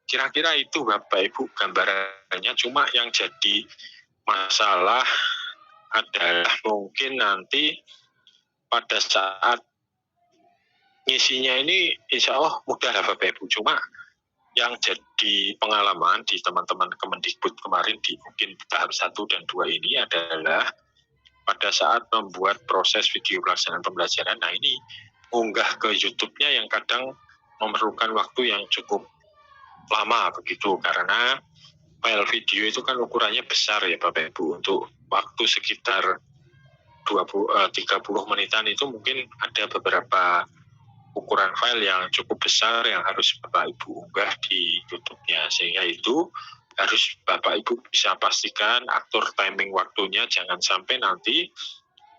Kira-kira itu Bapak Ibu gambarannya. Cuma yang jadi masalah adalah mungkin nanti pada saat ngisinya ini insya Allah mudah lah Bapak Ibu. Cuma yang jadi pengalaman di teman-teman Kemendikbud kemarin di mungkin tahap 1 dan 2 ini adalah pada saat membuat proses video pelaksanaan pembelajaran, nah ini unggah ke YouTube-nya yang kadang memerlukan waktu yang cukup lama begitu, karena file video itu kan ukurannya besar ya Bapak Ibu. Untuk waktu sekitar 30 menitan itu mungkin ada beberapa ukuran file yang cukup besar yang harus Bapak Ibu unggah di YouTube-nya, sehingga itu harus Bapak Ibu bisa pastikan atur timing waktunya, jangan sampai nanti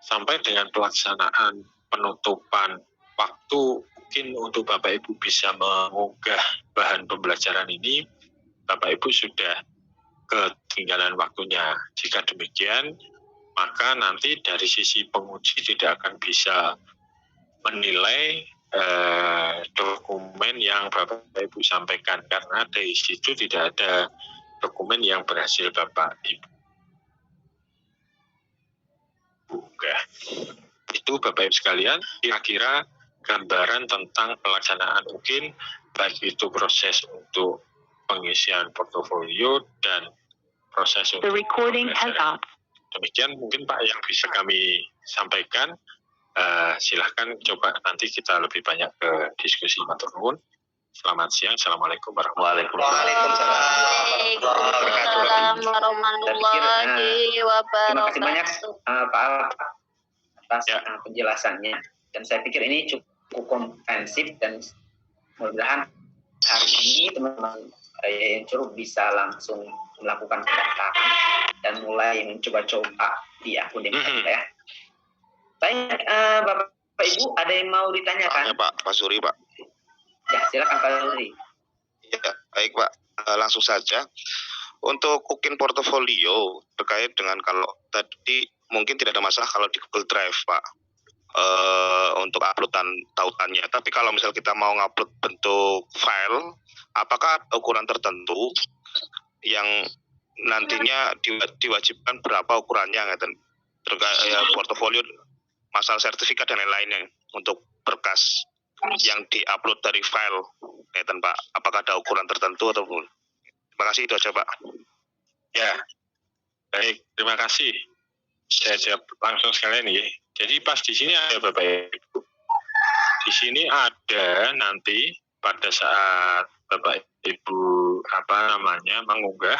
sampai dengan pelaksanaan penutupan waktu mungkin untuk Bapak Ibu bisa mengunggah bahan pembelajaran ini, Bapak Ibu sudah ketinggalan waktunya. Jika demikian, maka nanti dari sisi penguji tidak akan bisa menilai dokumen yang Bapak Ibu sampaikan, karena dari situ tidak ada dokumen yang berhasil Bapak Ibu unggah. Itu Bapak Ibu sekalian, kira-kira gambaran tentang pelaksanaan UKIN, baik itu proses untuk pengisian portofolio dan proses untuk pembelajaran. Demikian mungkin Pak yang bisa kami sampaikan. Silahkan coba nanti kita lebih banyak ke diskusi. Matur nuwun. Selamat siang. Assalamualaikum warahmatullahi wabarakatuh. Terima kasih banyak Pak Al atas penjelasannya. Dan saya pikir ini cukup komprehensif, dan mudah-mudahan hari ini teman-teman yang cukup bisa langsung melakukan pendaftaran dan mulai mencoba-coba di akun ini ya. Baik, Bapak Ibu, ada yang mau ditanyakan? Pak Suri, Pak. Ya, silakan Pak Suri. Ya, Baik Pak, langsung saja. Untuk UKIN portofolio terkait dengan kalau tadi mungkin tidak ada masalah kalau di Google Drive Pak, untuk uploadan tautannya. Tapi kalau misal kita mau ngupload bentuk file, apakah ukuran tertentu yang nantinya diwajibkan berapa ukurannya ngeten? Terkait portofolio, masalah sertifikat dan lain-lainnya untuk berkas yang diupload dari file ngeten Pak. Apakah ada ukuran tertentu ataupun? Terima kasih, itu aja Pak. Ya, baik, terima kasih. Saya jawab langsung sekalian ya. Jadi pas di sini ada Bapak Ibu. Di sini ada nanti pada saat Bapak Ibu mengunggah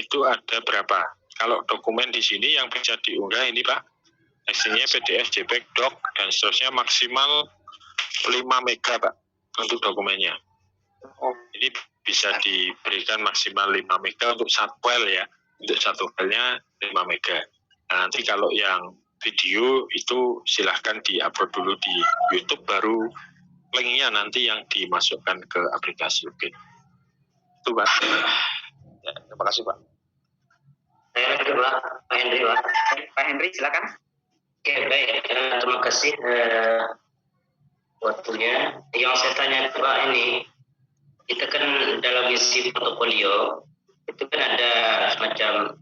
itu ada berapa? Kalau dokumen di sini yang bisa diunggah ini Pak, isinya PDF, JPEG, doc dan seterusnya maksimal 5 mega Pak untuk dokumennya. Ini bisa diberikan maksimal 5 mega untuk satu file ya. Untuk satu filenya 5 mega. Nah, nanti kalau yang video itu silahkan di-upload dulu di YouTube, baru linknya nanti yang dimasukkan ke aplikasi. Oke. Itu Pak. Ya, terima kasih Pak. Pak Henry, Pak. Pak Henry, silakan. Oke, baik. Terima kasih waktunya. Yang saya tanya Pak ini, kita kan dalam misi portofolio itu kan ada semacam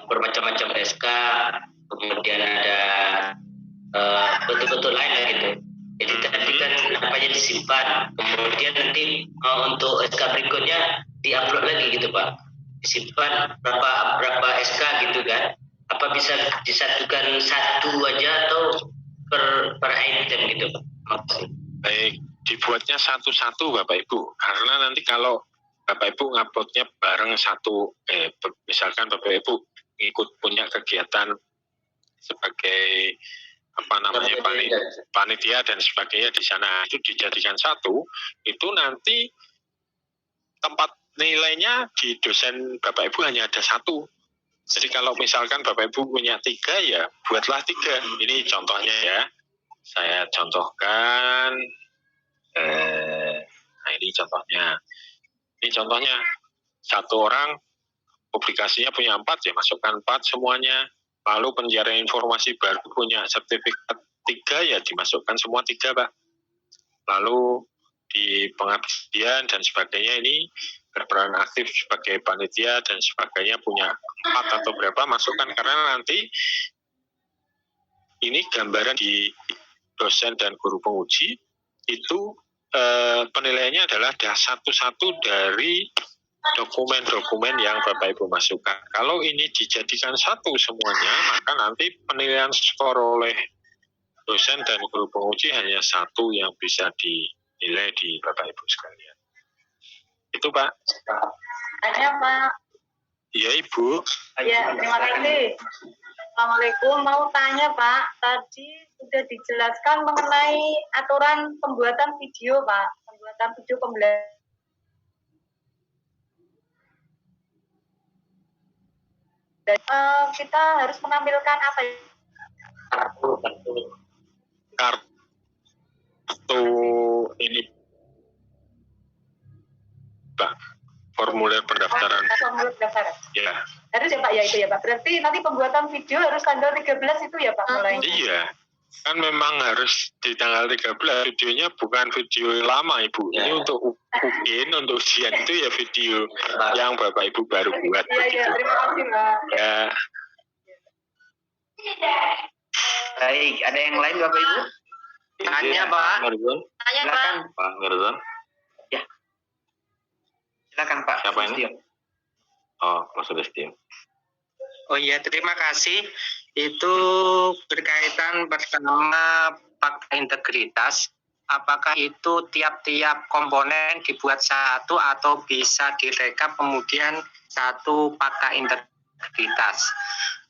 bermacam-macam SK, kemudian ada bentuk-bentuk lain lah gitu. Jadi tadi kan apanya disimpan, kemudian nanti untuk SK berikutnya diupload lagi gitu Pak. Disimpan berapa SK gitu kan? Apa bisa disatukan satu aja atau per item gitu Pak? Maksudnya. Baik, dibuatnya satu-satu Bapak Ibu. Karena nanti kalau Bapak Ibu nguploadnya bareng satu, misalkan Bapak Ibu ikut punya kegiatan sebagai panitia dan sebagainya di sana, itu dijadikan satu, itu nanti tempat nilainya di dosen Bapak Ibu hanya ada satu. Jadi kalau misalkan Bapak Ibu punya 3, ya buatlah 3. Ini contohnya ya. Saya contohkan. Nah ini contohnya. Ini contohnya. Satu orang publikasinya punya 4, ya masukkan 4 semuanya. Lalu penjara informasi baru punya sertifikat 3, ya dimasukkan semua 3 Pak. Lalu di pengabdian dan sebagainya ini berperan aktif sebagai panitia dan sebagainya punya 4 atau berapa, masukkan, karena nanti ini gambaran di dosen dan guru penguji itu penilaiannya adalah satu-satu dari dokumen-dokumen yang Bapak Ibu masukkan. Kalau ini dijadikan satu semuanya, maka nanti penilaian skor oleh dosen dan guru penguji hanya satu yang bisa dinilai di Bapak Ibu sekalian. Itu Pak. Tanya Pak. Iya Ibu. Ya, terima kasih. Assalamualaikum, mau tanya Pak, tadi sudah dijelaskan mengenai aturan pembuatan video Pak, pembuatan video pembelajaran. Kita harus menampilkan apa ya? Kartu ini Pak, formulir pendaftaran. Formulir pendaftaran. Ya. Harus ya Pak, ya itu ya Pak. Berarti nanti pembuatan video harus tanggal 13 itu ya Pak mulainya? Iya. Kan memang harus di tanggal 13, videonya bukan video lama Ibu. Ya. Ini untuk UKIN, untuk ujian itu ya video yang Bapak Ibu baru buat. Iya, terima kasih Pak. Ya. Baik, ada yang lain Bapak Ibu? Tanya Pak. Tanya Pak. Silakan. Pak Ngerzon. Ya. Silakan Pak. Siapa ini? Oh, Mas Sudistio. Oh iya, terima kasih. Itu berkaitan pertama fakta integritas. Apakah itu tiap-tiap komponen dibuat satu atau bisa direkap kemudian satu fakta integritas?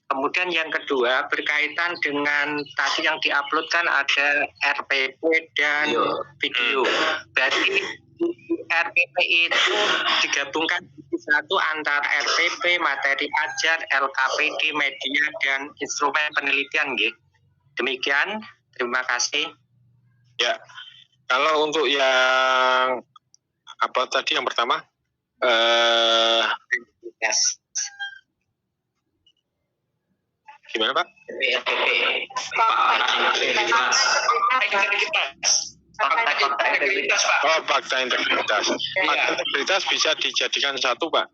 Kemudian yang kedua berkaitan dengan tadi yang diupload kan ada RPP dan video. Berarti RPP itu digabungkan satu antara RPP, materi ajar, LKPD, media, dan instrumen penelitian. Gitu. Demikian, terima kasih. Ya, kalau untuk yang apa tadi yang pertama? Yes. Gimana Pak? Fakta integritas, Pak. Oh, fakta integritas. Fakta integritas bisa dijadikan satu, Pak.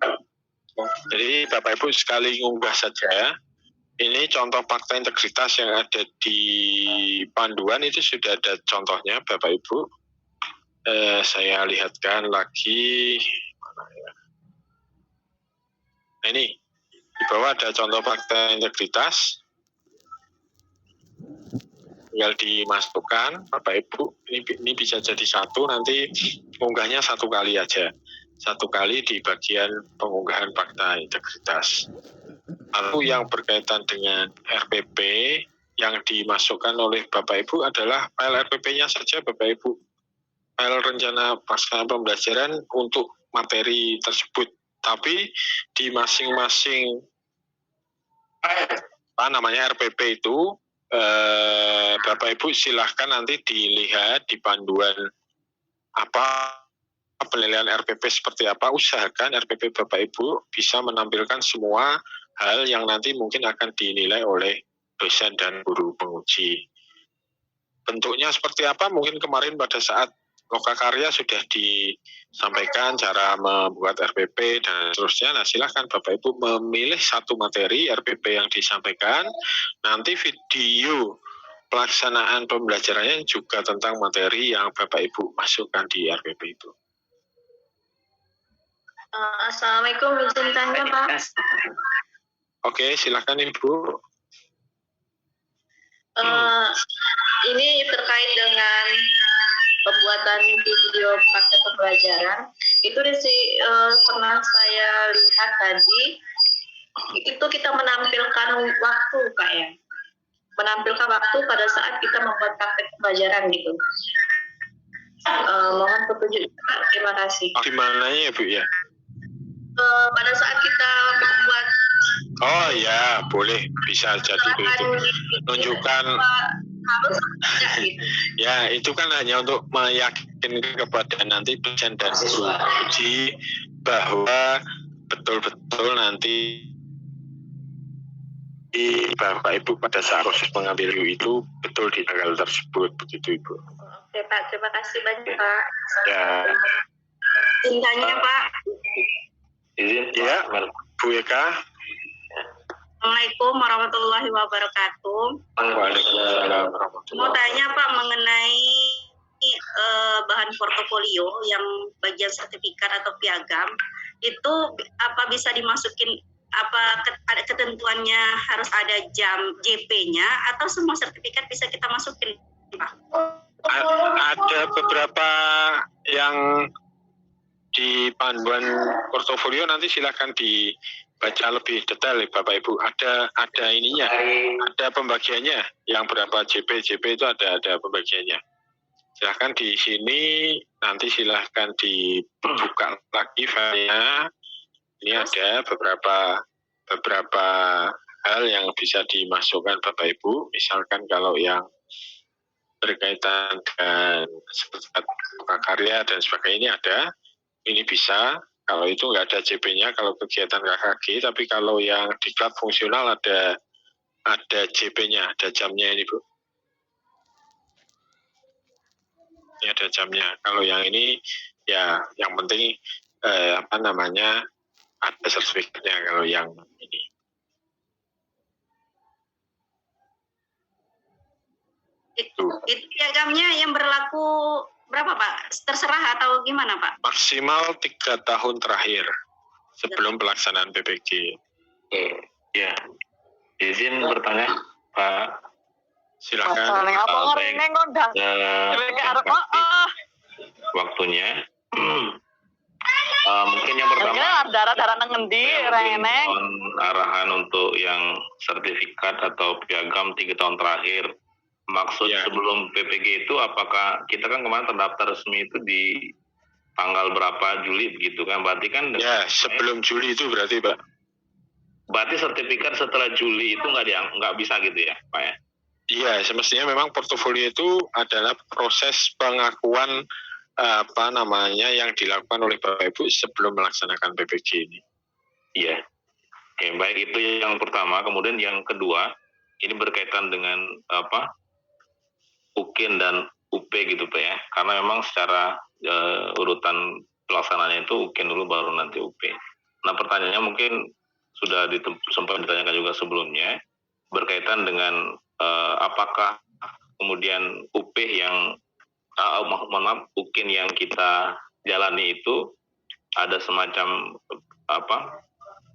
Jadi Bapak Ibu sekali ngunggah saja. Ini contoh fakta integritas yang ada di panduan itu sudah ada contohnya, Bapak Ibu. Saya lihatkan lagi. Nah, ini di bawah ada contoh fakta integritas. Tinggal dimasukkan, Bapak Ibu. Ini bisa jadi satu, nanti unggahnya satu kali aja. Satu kali di bagian pengunggahan fakta integritas. Lalu yang berkaitan dengan RPP yang dimasukkan oleh Bapak Ibu adalah file RPP-nya saja, Bapak Ibu. File rencana pelaksanaan pembelajaran untuk materi tersebut. Tapi di masing-masing RPP itu, Bapak Ibu silahkan nanti dilihat di panduan apa penilaian RPP seperti apa. Usahakan RPP Bapak Ibu bisa menampilkan semua hal yang nanti mungkin akan dinilai oleh dosen dan guru penguji. Bentuknya seperti apa? Mungkin kemarin pada saat loka karya sudah disampaikan cara membuat RPP dan seterusnya. Nah, silahkan Bapak Ibu memilih satu materi RPP yang disampaikan. Nanti video pelaksanaan pembelajarannya juga tentang materi yang Bapak Ibu masukkan di RPP itu. Assalamualaikum, izin tanya Pak. Oke, silahkan Ibu. Ini terkait dengan pembuatan video praktek pembelajaran. Itu pernah saya lihat tadi, itu kita menampilkan waktu Kak ya. Menampilkan waktu pada saat kita membuat praktek pembelajaran gitu. Mohon petunjuk Pak, terima kasih. Di mananya ya Bu ya? Pada saat kita membuat. Oh ya, boleh, bisa jadi itu. Tunjukkan. Harus tidak gitu. Ya, itu kan hanya untuk meyakinkan kepada nanti dosen dan siswa uji bahwa betul-betul nanti Bapak Ibu pada saat proses mengambil itu betul di tanggal tersebut, begitu Ibu. Oke Pak, terima kasih banyak Pak. Ya. Cintanya Pak. Izin ya, Bu Eka. Assalamualaikum warahmatullahi wabarakatuh. Waalaikumsalam warahmatullahi Mau tanya Pak mengenai bahan portofolio yang bagian sertifikat atau piagam itu apa bisa dimasukin, apa ada ketentuannya harus ada jam JP-nya atau semua sertifikat bisa kita masukin Pak? Ada beberapa yang di panduan portofolio, nanti silakan dibaca lebih detail Bapak Ibu. Ada ininya, ada pembagiannya. Yang berapa JP itu ada pembagiannya. Silahkan di sini, nanti silahkan dibuka lagi filenya. Ini ada beberapa hal yang bisa dimasukkan Bapak Ibu. Misalkan kalau yang berkaitan dengan sertifikat karya dan sebagainya ini ada. Ini bisa, kalau itu nggak ada JP-nya, kalau kegiatan KKG, tapi kalau yang diklat fungsional ada JP-nya, ada jamnya ini Bu. Ini ada jamnya. Kalau yang ini, ya yang penting ada sertifikatnya kalau yang ini. Itu piagamnya yang berlaku berapa Pak? Terserah atau gimana Pak? Maksimal 3 tahun terakhir sebelum pelaksanaan PPG. Ya, izin bertanya Pak. Silakan. Waktunya. Mungkin yang pertama. Arahan untuk yang sertifikat atau piagam 3 tahun terakhir. Maksud sebelum PPG itu apakah kita kan kemarin terdaftar resmi itu di tanggal berapa Juli begitu kan? Berarti kan ya sebelum Juli itu berarti Pak. Berarti sertifikat setelah Juli itu nggak bisa gitu ya Pak ya? Iya, semestinya memang portofolio itu adalah proses pengakuan yang dilakukan oleh Bapak Ibu sebelum melaksanakan PPG ini. Iya. Oke, baik, itu yang pertama. Kemudian yang kedua, ini berkaitan dengan UKIN dan UP gitu Pak ya. Karena memang secara urutan pelaksananya itu UKIN dulu baru nanti UP. Nah, pertanyaannya mungkin sudah sempat ditanyakan juga sebelumnya, berkaitan dengan apakah kemudian UP yang UKIN yang kita jalani itu ada semacam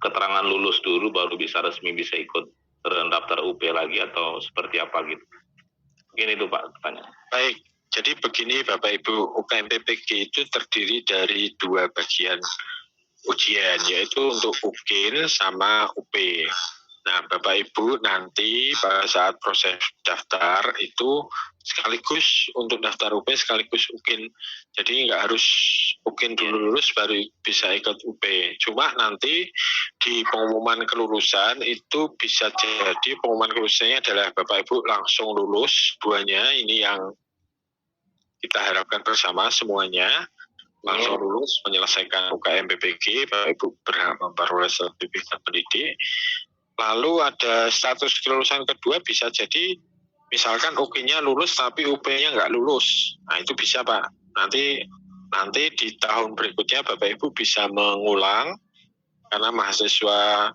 keterangan lulus dulu baru bisa resmi bisa ikut terdaftar UP lagi atau seperti apa gitu. Mungkin itu Pak pertanyaan. Baik, jadi begini Bapak Ibu, UKM PPG itu terdiri dari 2 bagian ujian, yaitu untuk UKIN sama UP. Nah, Bapak Ibu nanti pada saat proses daftar itu sekaligus untuk daftar UP sekaligus UKIN. Jadi nggak harus UKIN dulu lulus baru bisa ikut UP. Cuma nanti di pengumuman kelulusan itu bisa jadi pengumuman kelulusannya adalah Bapak Ibu langsung lulus duanya. Ini yang kita harapkan bersama semuanya. Langsung lulus menyelesaikan UKM PPG, Bapak Ibu berhak memperoleh sertifikat pendidik. Lalu ada status kelulusan kedua bisa jadi misalkan UKIN-nya lulus tapi UP-nya nggak lulus. Nah itu bisa Pak. Nanti di tahun berikutnya Bapak Ibu bisa mengulang karena mahasiswa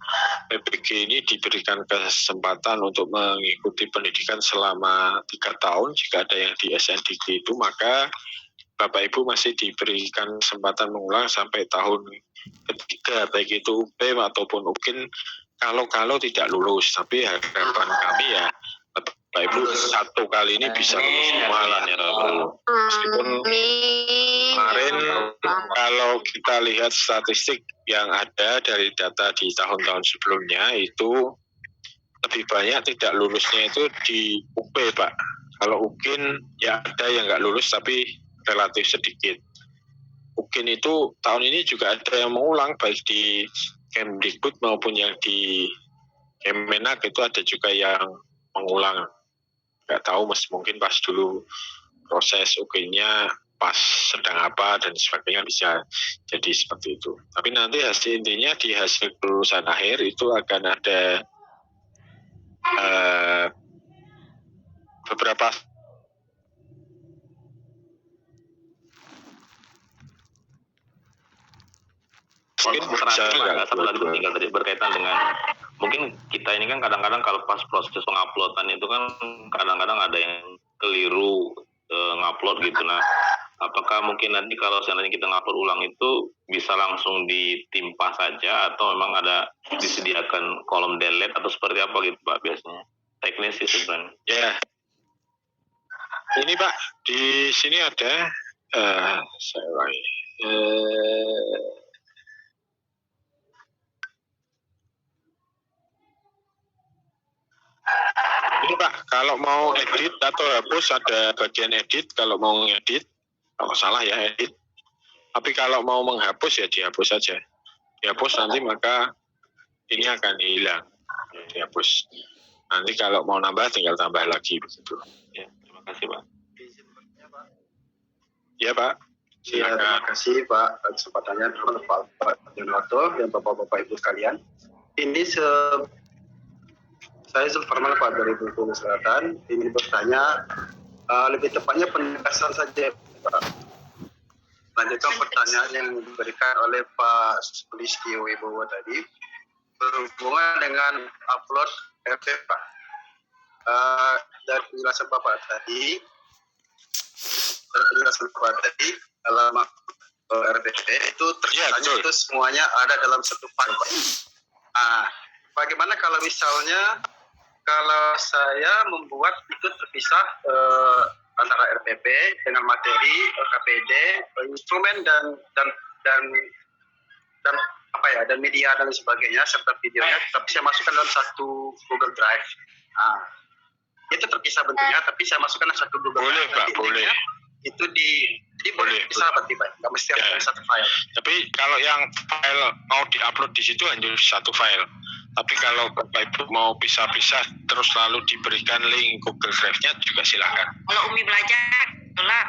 PPG ini diberikan kesempatan untuk mengikuti pendidikan selama 3 tahun. Jika ada yang di SNDG itu maka Bapak Ibu masih diberikan kesempatan mengulang sampai tahun ketiga baik itu UP ataupun UKIN. Kalau tidak lulus, tapi harapan kami ya Bapak Ibu 1 kali ini bisa lulus semua lah ya. Meskipun kemarin kalau kita lihat statistik yang ada dari data di tahun-tahun sebelumnya itu lebih banyak tidak lulusnya itu di UP Pak. Kalau UKIN ya ada yang nggak lulus tapi relatif sedikit. UKIN itu tahun ini juga ada yang mengulang baik di Kemdikbud maupun yang di Kemenak itu ada juga yang mengulang. Nggak tahu mungkin pas dulu proses UKIN-nya pas sedang apa dan sebagainya bisa jadi seperti itu. Tapi nanti hasil intinya di hasil kelulusan akhir itu akan ada beberapa satu lagi tinggal tadi berkaitan dengan mungkin kita ini kan kadang-kadang kalau pas proses penguploadan itu kan kadang-kadang ada yang keliru ngupload gitu. Nah, apakah mungkin nanti kalau seandainya kita ngupload ulang itu bisa langsung ditimpa saja atau memang ada disediakan kolom delete atau seperti apa gitu Pak biasanya? Teknis sih sebenarnya. Ya. Ini Pak, di sini ada ini Pak, kalau mau edit atau hapus ada bagian edit kalau mau ngedit, kalau salah ya edit. Tapi kalau mau menghapus ya dihapus saja. Dihapus nanti maka ini akan hilang. Dihapus. Nanti kalau mau nambah tinggal tambah lagi begitu. Ya, terima kasih Pak. Ya Pak. Ya, terima kasih Pak kesempatannya Pak Jonoto dan Bapak-Bapak Ibu sekalian. Ini saya formal Pak dari Bengkulu Selatan ingin bertanya lebih tepatnya penegasan saja Pak. Lanjutkan pertanyaan yang diberikan oleh Pak Sulistyo Wibowo tadi berhubungan dengan upload RT Pak. Dari penjelasan Bapak tadi dalam RDP itu ternyata itu semuanya ada dalam satu file Pak. Bagaimana kalau misalnya kalau saya membuat itu terpisah antara RPP dengan materi KPD, instrumen dan apa ya, dan media dan sebagainya serta videonya, tapi saya masukkan dalam satu Google Drive. Itu terpisah bentuknya, tapi saya masukkan dalam satu Google Drive. Boleh Pak, boleh. Itu boleh bisa berarti Pak, nggak mesti ada satu file. Tapi kalau yang file mau diupload di situ hanya satu file. Tapi kalau Bapak Ibu mau pisah-pisah terus lalu diberikan link Google Drive-nya juga silakan. Kalau Umi belajar, itulah.